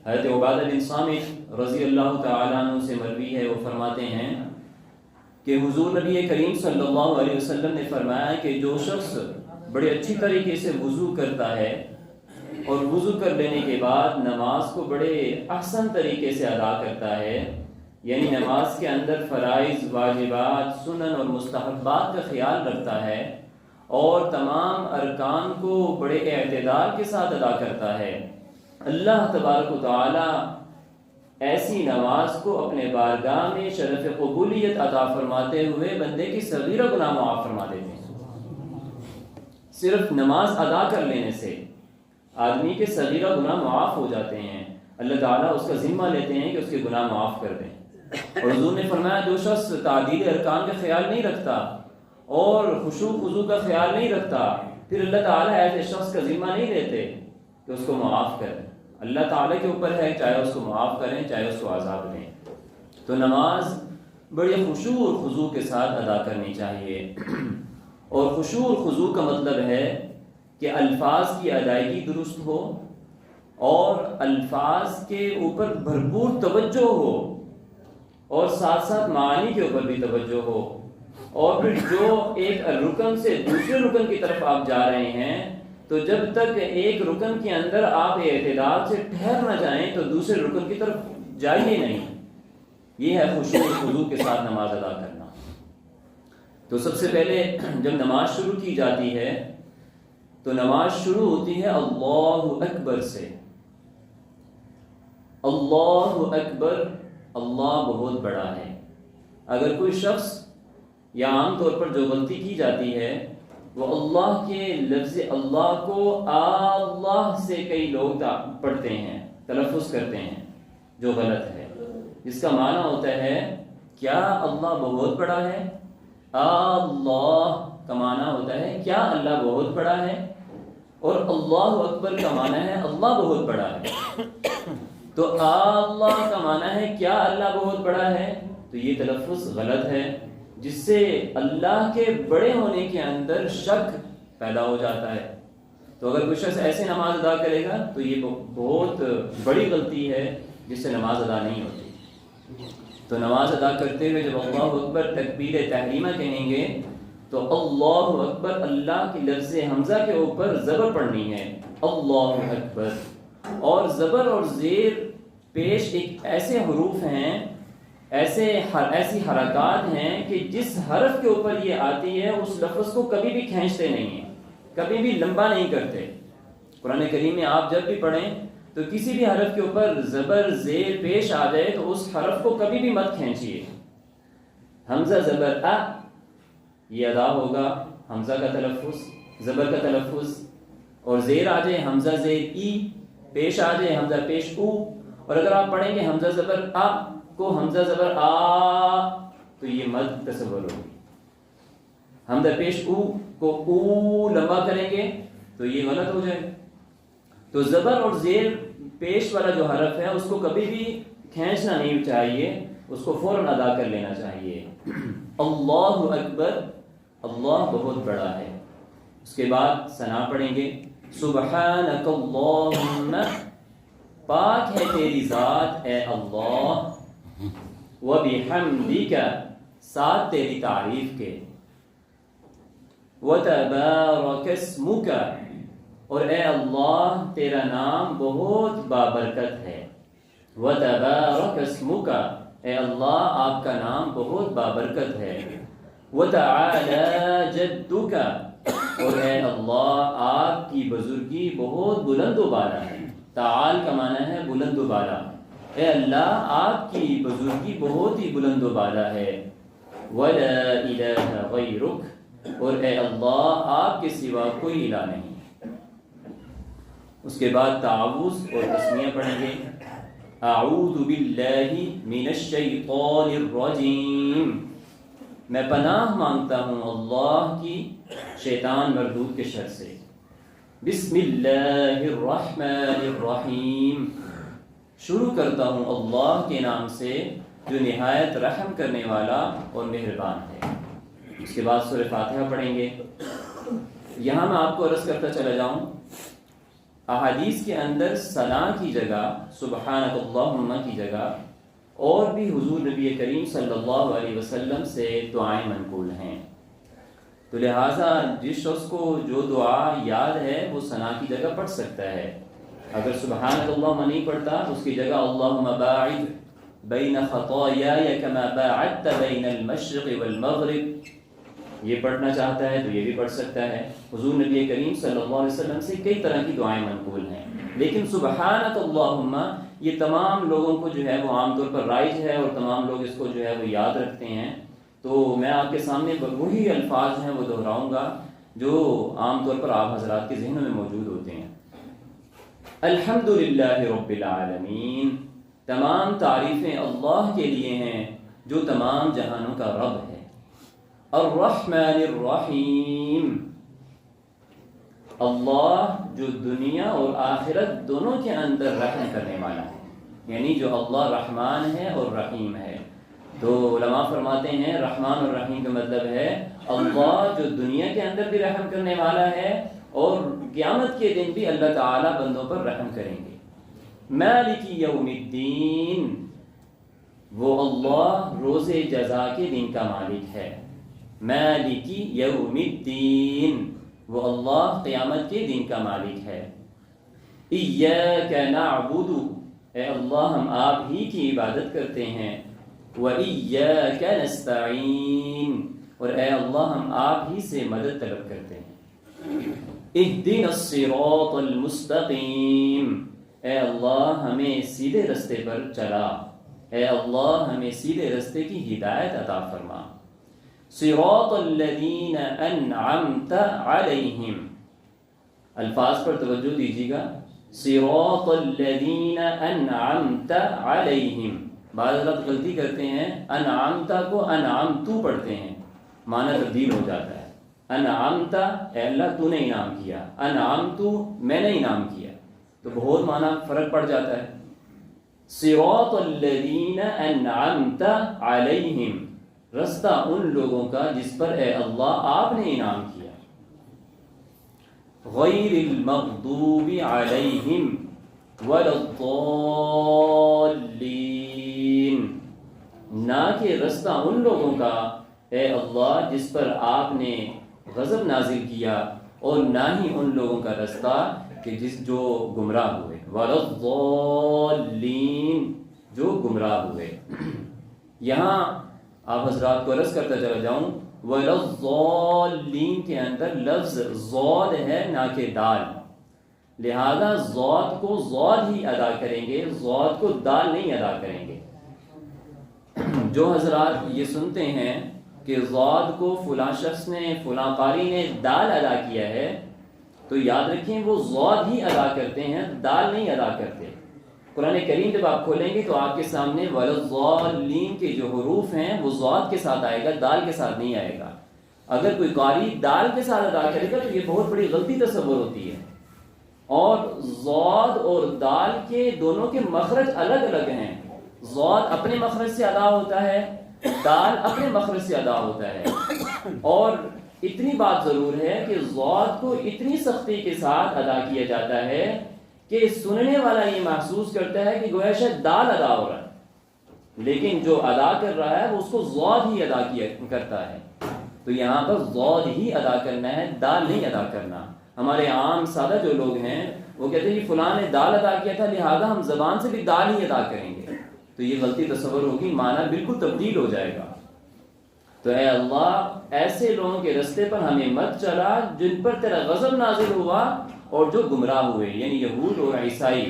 حضرت عبادہ بن صامت رضی اللہ تعالیٰ عنہ سے مروی ہے، وہ فرماتے ہیں کہ حضور نبی کریم صلی اللہ علیہ وسلم نے فرمایا کہ جو شخص بڑے اچھی طریقے سے وضو کرتا ہے اور وضو کر لینے کے بعد نماز کو بڑے احسن طریقے سے ادا کرتا ہے، یعنی نماز کے اندر فرائض، واجبات، سنن اور مستحبات کا خیال رکھتا ہے اور تمام ارکان کو بڑے اعتدال کے ساتھ ادا کرتا ہے، اللہ تبارک و تعالی ایسی نماز کو اپنے بارگاہ میں شرف قبولیت عطا فرماتے ہوئے بندے کی صغیرہ گناہ معاف فرما دیتے ہیں۔ صرف نماز ادا کر لینے سے آدمی کے صغیرہ گناہ معاف ہو جاتے ہیں، اللہ تعالیٰ اس کا ذمہ لیتے ہیں کہ اس کے گناہ معاف کر دیں۔ اور حضور نے فرمایا جو شخص تعدیل ارکان کا خیال نہیں رکھتا اور خشوع خضوع کا خیال نہیں رکھتا، پھر اللہ تعالیٰ ایسے شخص کا ذمہ نہیں لیتے کہ اس کو معاف کریں۔ اللہ تعالیٰ کے اوپر ہے، چاہے اس کو معاف کریں چاہے اس کو عذاب دیں۔ تو نماز بڑے خشوع اور خضوع کے ساتھ ادا کرنی چاہیے، اور خشوع اور خضوع کا مطلب ہے کہ الفاظ کی ادائیگی درست ہو اور الفاظ کے اوپر بھرپور توجہ ہو اور ساتھ ساتھ معانی کے اوپر بھی توجہ ہو، اور پھر جو ایک رکن سے دوسرے رکن کی طرف آپ جا رہے ہیں تو جب تک ایک رکن کے اندر آپ اعتدال سے ٹھہر نہ جائیں تو دوسرے رکن کی طرف جائیے نہیں۔ یہ ہے خشوع و خضوع کے ساتھ نماز ادا کرنا۔ تو سب سے پہلے جب نماز شروع کی جاتی ہے تو نماز شروع ہوتی ہے اللہ اکبر سے۔ اللہ اکبر، اللہ بہت بڑا ہے۔ اگر کوئی شخص یا عام طور پر جو غلطی کی جاتی ہے وہ اللہ کے لفظ اللہ کو اللہ سے کئی لوگ پڑھتے ہیں، تلفظ کرتے ہیں، جو غلط ہے، جس کا معنی ہوتا ہے کیا اللہ بہت بڑا ہے؟ اللہ کا معنی ہوتا ہے کیا اللہ بہت بڑا ہے، اور اللہ اکبر کا معنی ہے اللہ بہت بڑا ہے۔ تو اللہ کا معنی ہے کیا اللہ بہت بڑا ہے، تو یہ تلفظ غلط ہے، جس سے اللہ کے بڑے ہونے کے اندر شک پیدا ہو جاتا ہے۔ تو اگر کوئی شخص ایسے نماز ادا کرے گا تو یہ بہت بڑی غلطی ہے جس سے نماز ادا نہیں ہوتی۔ تو نماز ادا کرتے ہوئے جب اللہ اکبر تکبیر تحریمہ کہیں گے تو اللہ اکبر، اللہ کی لفظ حمزہ کے اوپر زبر پڑھنی ہے، اللہ اکبر۔ اور زبر اور زیر پیش ایک ایسے حروف ہیں، ایسی حرکات ہیں کہ جس حرف کے اوپر یہ آتی ہے اس لفظ کو کبھی بھی کھینچتے نہیں ہیں، کبھی بھی لمبا نہیں کرتے۔ قرآن کریم میں آپ جب بھی پڑھیں تو کسی بھی حرف کے اوپر زبر زیر پیش آ جائے تو اس حرف کو کبھی بھی مت کھینچیے۔ حمزہ زبر ا، یہ ادا ہوگا حمزہ کا تلفظ، زبر کا تلفظ، اور زیر آ جائے حمزہ زیر ای، پیش آ جائے حمزہ پیش او، اور اگر آپ پڑھیں گے حمزہ زبر ا کو حمزہ زبر آ تو یہ مد تصور ہوگی۔ حمزہ پیش او کو او لمبا کریں گے تو یہ غلط ہو جائے گا۔ تو زبر اور زیر پیش والا جو حرف ہے اس کو کبھی بھی کھینچنا نہیں چاہیے، اس کو فوراً ادا کر لینا چاہیے۔ اللہ اکبر، اللہ بہت بڑا ہے۔ اس کے بعد ثنا پڑھیں گے، سبحانک اللہم، پاک ہے تیری ذات اے اللہ، وَبِحَمْدِكَ، ساتھ تیری تعریف کے، وَتَبَارَكَ اسْمُكَ، اور اے اللہ تیرا نام بہت بابرکت ہے، وَتَبَارَكَ اسْمُكَ، اے اللہ آپ کا نام بہت بابرکت ہے، وَتَعَالَى جَدُّكَ، اور اے اللہ آپ کی بزرگی بہت بلند و بالا ہے۔ تعال کا معنی ہے بلند و بالا، اے اللہ آپ کی بزرگی بہت ہی بلند و بالا ہے۔ وَلَا إِلَهَ غَيْرُكَ، اور اے اللہ آپ کے سوا کوئی الہ نہیں۔ اس کے بعد تعوذ اور تسمیہ پڑھیں گے، اعوذ باللہ من الشیطان الرجیم، میں پناہ مانگتا ہوں اللہ کی شیطان مردود کے شر سے۔ بسم اللہ الرحمن الرحیم، شروع کرتا ہوں اللہ کے نام سے جو نہایت رحم کرنے والا اور مہربان ہے۔ اس کے بعد سورہ فاتحہ پڑھیں گے۔ یہاں میں آپ کو عرض کرتا چلا جاؤں احادیث کے اندر ثنا کی جگہ سبحانک اللہم کی جگہ اور بھی حضور نبی کریم صلی اللہ علیہ وسلم سے دعائیں منقول ہیں. تو لہٰذا جس شخص کو جو دعا یاد ہے وہ ثنا کی جگہ پڑھ سکتا ہے. اگر سبحانک اللہم نہیں پڑھتا اس کی جگہ اللہم باعد بین خطایای کما باعدت بین المشرق والمغرب یہ پڑھنا چاہتا ہے تو یہ بھی پڑھ سکتا ہے. حضور نبی کریم صلی اللہ علیہ وسلم سے کئی طرح کی دعائیں منقول ہیں، لیکن سبحانک اللہم یہ تمام لوگوں کو جو ہے وہ عام طور پر رائج ہے اور تمام لوگ اس کو جو ہے وہ یاد رکھتے ہیں. تو میں آپ کے سامنے وہی الفاظ ہیں وہ دہراؤں گا جو عام طور پر آپ حضرات کے ذہنوں میں موجود ہوتے ہیں. الحمدللہ رب العالمین، تمام تعریفیں اللہ کے لیے ہیں جو تمام جہانوں کا رب ہے. الرحمن الرحیم، اللہ جو دنیا اور آخرت دونوں کے اندر رحم کرنے والا ہے، یعنی جو اللہ رحمان ہے اور رحیم ہے. تو علماء فرماتے ہیں رحمان اور رحیم کا مطلب ہے اللہ جو دنیا کے اندر بھی رحم کرنے والا ہے اور قیامت کے دن بھی اللہ تعالیٰ بندوں پر رحم کریں گے. مالک یوم الدین، وہ اللہ روز جزا کے دن کا مالک ہے. مالک یوم الدین، وہ اللہ قیامت کے دن کا مالک ہے. ایاک نعبد، اے اللہ ہم آپ ہی کی عبادت کرتے ہیں. وَإِيَّاكَ نَسْتَعِينُ، اور اے اللہ ہم آپ ہی سے مدد طلب کرتے ہیں. اهْدِنَا الصِّرَاطَ الْمُسْتَقِيمَ، اے اللہ ہمیں سیدھے رستے پر چلا، اے اللہ ہمیں سیدھے رستے کی ہدایت عطا فرما. صِرَاطَ الَّذِينَ أَنْعَمْتَ عَلَيْهِمْ، الفاظ پر توجہ دیجیے گا. صِرَاطَ الَّذِينَ أَنْعَمْتَ عَلَيْهِمْ، بعض لوگ غلطی کرتے ہیں انعامتا کو انعامتو پڑھتے ہیں، معنی تبدیل ہو جاتا ہے. انعامتا اے اللہ تو نے انعام کیا، انعامتو میں نے انعام کیا، تو بہت معنی فرق پڑ جاتا ہے. صراط الذین انعمت علیہم، رستہ ان لوگوں کا جس پر اے اللہ آپ نے انعام کیا. غیر المغضوب علیہم ولا الضالین، نہ کہ رستہ ان لوگوں کا اے اللہ جس پر آپ نے غضب نازل کیا، اور نہ ہی ان لوگوں کا رستہ کہ جو گمراہ ہوئے. ولا الضالین، جو گمراہ ہوئے. یہاں آپ حضرات کو عرض کرتا چلا جاؤں، ولا الضالین کے اندر لفظ ضاد ہے نہ کہ دال، لہذا ضاد کو ضاد ہی ادا کریں گے، ضاد کو دال نہیں ادا کریں گے. جو حضرات یہ سنتے ہیں کہ ضاد کو فلاں شخص نے فلاں قاری نے دال ادا کیا ہے، تو یاد رکھیں وہ ضاد ہی ادا کرتے ہیں، دال نہیں ادا کرتے. قرآن کریم جب آپ کھولیں گے تو آپ کے سامنے والضالین کے جو حروف ہیں وہ ضاد کے ساتھ آئے گا، دال کے ساتھ نہیں آئے گا. اگر کوئی قاری دال کے ساتھ ادا کرے گا تو یہ بہت بڑی غلطی تصور ہوتی ہے. اور ضاد اور دال کے دونوں کے مخرج الگ الگ ہیں. ضاد اپنے مخرج سے ادا ہوتا ہے، دال اپنے مخرج سے ادا ہوتا ہے. اور اتنی بات ضرور ہے کہ ضاد کو اتنی سختی کے ساتھ ادا کیا جاتا ہے کہ سننے والا یہ محسوس کرتا ہے کہ گویا شاید دال ادا ہو رہا ہے، لیکن جو ادا کر رہا ہے وہ اس کو ضاد ہی ادا کرتا ہے. تو یہاں پر ضاد ہی ادا کرنا ہے، دال نہیں ادا کرنا. ہمارے عام سادہ جو لوگ ہیں وہ کہتے ہیں کہ فلاں نے دال ادا کیا تھا لہذا ہم زبان سے بھی دال ہی ادا کریں گے، تو یہ غلطی تصور ہوگی، معنی بالکل تبدیل ہو جائے گا. تو اے اللہ ایسے لوگوں کے رستے پر ہمیں مت چلا جن پر تیرا غضب نازل ہوا اور جو گمراہ ہوئے، یعنی یہود اور عیسائی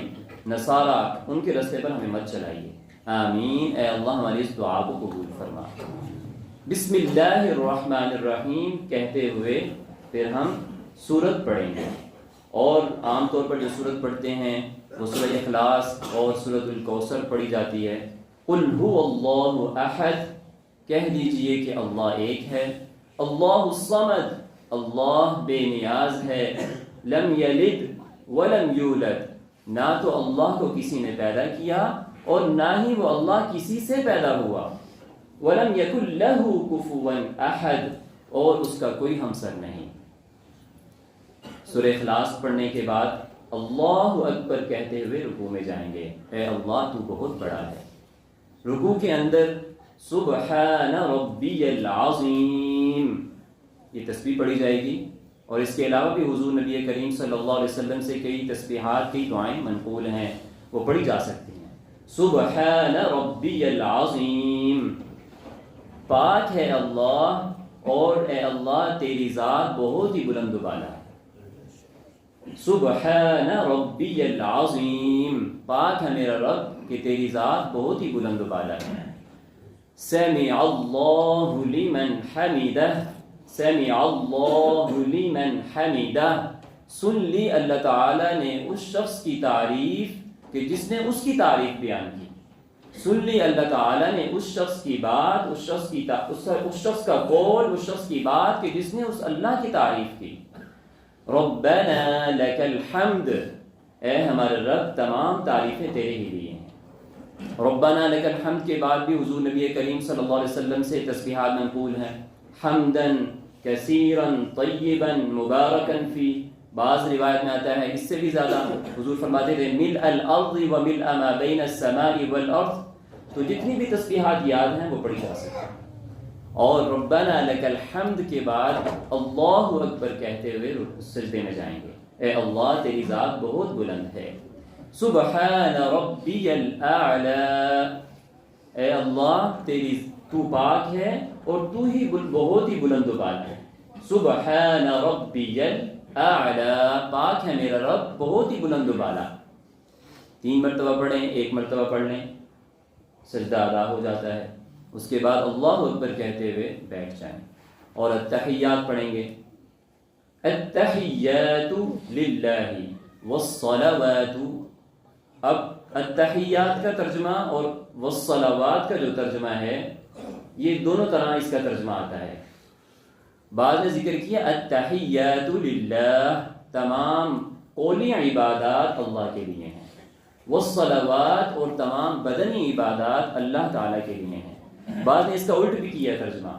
نصارہ، ان کے رستے پر ہمیں مت چلائیے. آمین. اے اللہ ہماری اس دعا کو قبول فرما. بسم اللہ الرحمن الرحیم کہتے ہوئے پھر ہم سورت پڑھیں گے. اور عام طور پر جو سورت پڑھتے ہیں وہ سورہ اخلاص اور سورۃ الکوثر پڑھی جاتی ہے. قل هو اللہ احد، کہہ دیجئے کہ اللہ ایک ہے. اللہ الصمد، اللہ بے نیاز ہے. لم یلد ولم یولد، نہ تو اللہ کو کسی نے پیدا کیا اور نہ ہی وہ اللہ کسی سے پیدا ہوا. ولم یکن لہ کفوا احد، اور اس کا کوئی ہمسر نہیں. سورہ اخلاص پڑھنے کے بعد اللہ اکبر کہتے ہوئے رکوع میں جائیں گے، اے اللہ تو بہت بڑا ہے۔ رکوع کے اندر سبحان ربی العظیم یہ تسبیح پڑھی جائے گی، اور اس کے علاوہ بھی حضور نبی کریم صلی اللہ علیہ وسلم سے کئی تسبیحات، کئی دعائیں منقول ہیں، وہ پڑھی جا سکتی ہیں۔ سبحان ربی العظیم، پاک ہے اللہ، اور اے اللہ تیری ذات بہت ہی بلند و بالا ہے۔ سبحان ربی العظیم، پاک ہے میرا رب کہ تیری ذات بہت ہی بلند و بالا ہے۔ سمع اللہ لمن حمدہ، سمع اللہ لمن حمدہ، سن لی اللہ تعالیٰ نے اس شخص کی تعریف کہ جس نے اس کی تعریف بیان کی۔ سن لی اللہ تعالیٰ نے اس شخص کی بات، اس شخص کا قول، اس شخص کی بات کہ جس نے اس اللہ کی تعریف کی۔ ربنا لک الحمد، اے ہمارے رب تمام تعریفیں تیرے ہی لیے ہیں۔ ربنا لک الحمد کے بعد بھی حضور نبی کریم صلی اللہ علیہ وسلم سے تسبیحات منقول ہیں، حمدن کثیرن طیبن مبارکن فی، بعض روایت میں آتا ہے اس سے بھی زیادہ، حضور فرماتے تھے ملء الارض وملء ما بین السماء والارض، تو جتنی بھی تسبیحات یاد ہیں وہ پڑھی جا سکتی ہیں۔ اور ربنا لک الحمد کے بعد اللہ اکبر کہتے ہوئے سجدے میں جائیں گے، اے اللہ تیری ذات بہت بلند ہے۔ سبحان ربی الاعلی، اے اللہ تیری تو پاک ہے اور تو ہی بہت ہی بلند و بالا ہے۔ سبحان ربی الاعلی، پاک ہے میرا رب بہت ہی بلند و بالا۔ 3 مرتبہ پڑھیں، 1 مرتبہ پڑھ لیں، سجدہ ادا ہو جاتا ہے۔ اس کے بعد اللہ اکبر کہتے ہوئے بیٹھ جائیں اور التحیات پڑھیں گے۔ التحیات للہ والصلوات، اب التحیات کا ترجمہ اور والصلوات کا جو ترجمہ ہے یہ دونوں طرح اس کا ترجمہ آتا ہے۔ بعض نے ذکر کیا التحیات للہ، تمام قولی عبادات اللہ کے لیے ہیں، والصلوات اور تمام بدنی عبادات اللہ تعالیٰ کے لیے ہیں۔ بعض نے اس کا الٹ بھی کیا ترجمہ،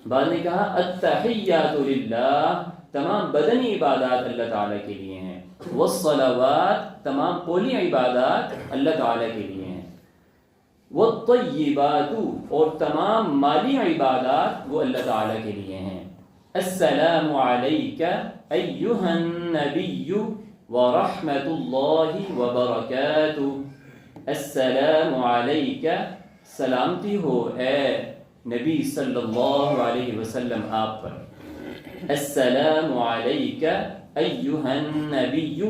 بعض نے کہا التحیات للہ، تمام بدنی عبادات اللہ تعالیٰ کے لیے ہیں، والصلوات تمام قولی عبادات اللہ تعالیٰ کے لیے ہیں، والطیبات اور تمام مالی عبادات وہ اللہ تعالیٰ کے لیے ہیں۔ السلام علیک ایہا النبی ورحمۃ اللہ وبرکاتہ، السلام علیک، سلامتی ہو اے نبی صلی اللہ علیہ وسلم آپ پر۔ السلام علیک ایہا النبی،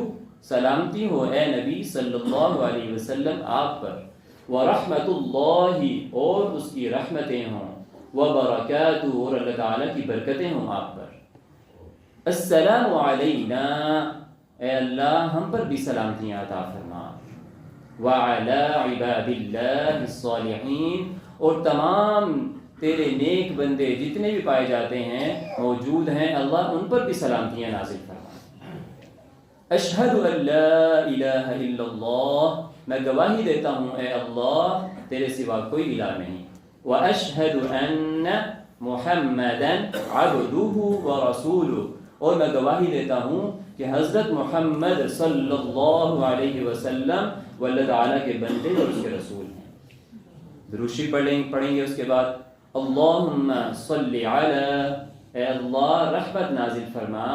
سلامتی ہو اے نبی صلی اللہ علیہ وسلم آپ پر، ورحمۃ اللہ اور اس کی رحمتیں ہوں، وبرکاتہ اور اللہ تعالیٰ کی برکتیں ہوں آپ پر۔ السلام علینا، اے اللہ ہم پر بھی سلامتیاں عطا فرما، وعلی عباد اللہ الصالحین اور تمام تیرے نیک بندے جتنے بھی پائے جاتے ہیں موجود ہیں اللہ ان پر بھی سلامتیاں نازل فرما۔ اشہد ان لا الہ الا اللہ، میں گواہی دیتا ہوں اے اللہ تیرے سوا کوئی الہ نہیں، واشہد ان محمدا عبدہ ورسولہ، اور میں گواہی دیتا ہوں کہ حضرت محمد صلی اللہ علیہ وسلم وہ اللہ تعالیٰ کے بندے اور اس کے رسول ہیں۔ درود شریف پڑھیں گے۔ اس کے بعد اللہم صلی علی، اے اللہ رحمت نازل فرما،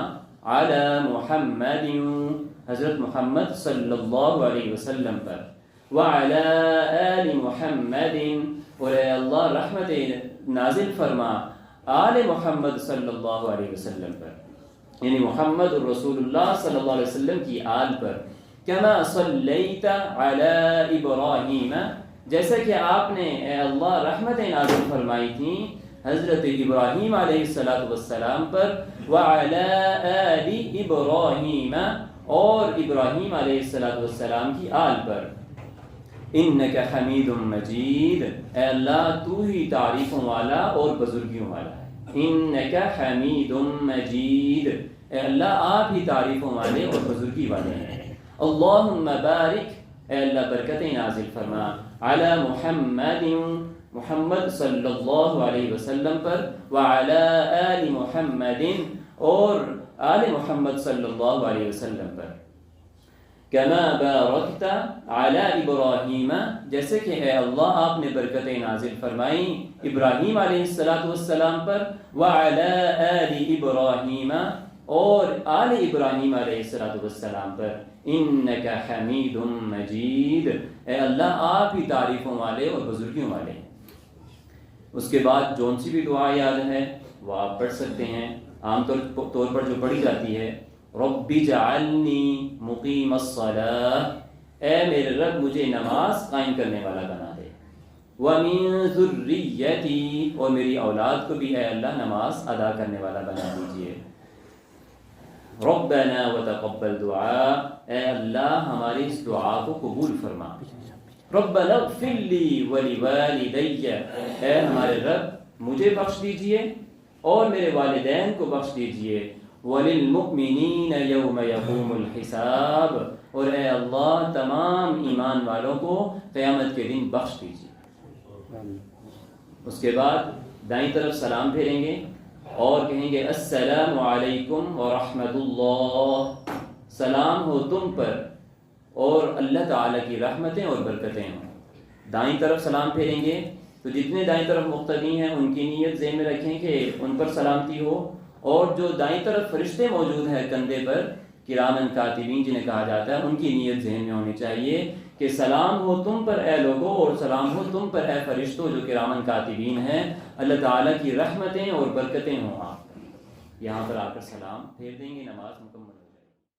علی محمد، حضرت محمد صلی اللہ علیہ وسلم پر، وعلی آل محمد، اور اے اللہ رحمت نازل فرما آل محمد صلی اللہ علیہ وسلم پر، یعنی محمد الرسول اللہ صلی اللہ علیہ وسلم کی آل پر، کما صلیت علی ابراہیم، جیسا کہ آپ نے اے اللہ رحمتیں نازل فرمائی تھیں حضرت ابراہیم علیہ السلام پر، وعلی آل ابراہیم اور ابراہیم علیہ السلام کی آل پر، انک حمید مجید، اے اللہ تو ہی تعریفوں والا اور بزرگیوں والا ہے، انک حمید مجید، اے اللہ آپ ہی تعریفوں والے اور بزرگی والے ہیں۔ اللہم بارک، اے اللہ برکتیں نازل فرما، علی محمد، محمد صلی اللہ علیہ وسلم پر، وعلی آل محمد اور آل محمد صلی اللہ علیہ وسلم پر۔ کما بارکت علی ابراہیم، جیسے کہ ہے اللہ آپ نے برکتیں نازل فرمائیں ابراہیم علیہ السلام پر، وعلی آل ابراہیم، اور آل ابراہیم علیہ السلام پر، انک حمید مجید، اے اللہ آپ ہی تعریفوں والے اور بزرگیوں والے ہیں۔ اس کے بعد جون سی بھی دعا یاد ہے وہ آپ پڑھ سکتے ہیں، عام طور پر جو پڑھی جاتی ہے، رب اجعلنی مقیم الصلاۃ، اے میرے رب مجھے نماز قائم کرنے والا بنا دے، ومن ذریتی، اور میری اولاد کو بھی اے اللہ نماز ادا کرنے والا بنا دیجیے، ربنا وتقبل دعا، اے اللہ ہماری اس دعا کو قبول فرما، ربنا اغفر لی ولوالدی، اے ہمارے رب مجھے بخش دیجئے اور میرے والدین کو بخش دیجئے، وللمؤمنین یوم یقوم الحساب، اور اے اللہ تمام ایمان والوں کو قیامت کے دن بخش دیجئے۔ اس کے بعد دائیں طرف سلام پھیریں گے اور کہیں گے السلام علیکم ورحمۃ اللہ، سلام ہو تم پر اور اللہ تعالیٰ کی رحمتیں اور برکتیں ہوں۔ دائیں طرف سلام پھیریں گے تو جتنے دائیں طرف مقتدی ہیں ان کی نیت ذہن میں رکھیں کہ ان پر سلامتی ہو، اور جو دائیں طرف فرشتے موجود ہیں کندھے پر، کرامن کاتبین جنہیں کہا جاتا ہے، ان کی نیت ذہن میں ہونی چاہیے کہ سلام ہو تم پر اے لوگوں، اور سلام ہو تم پر اے فرشتوں جو کرامن کاتبین ہیں، اللہ تعالیٰ کی رحمتیں اور برکتیں ہوں آپ پر۔ یہاں پر آ کر سلام پھیر دیں گے، نماز مکمل۔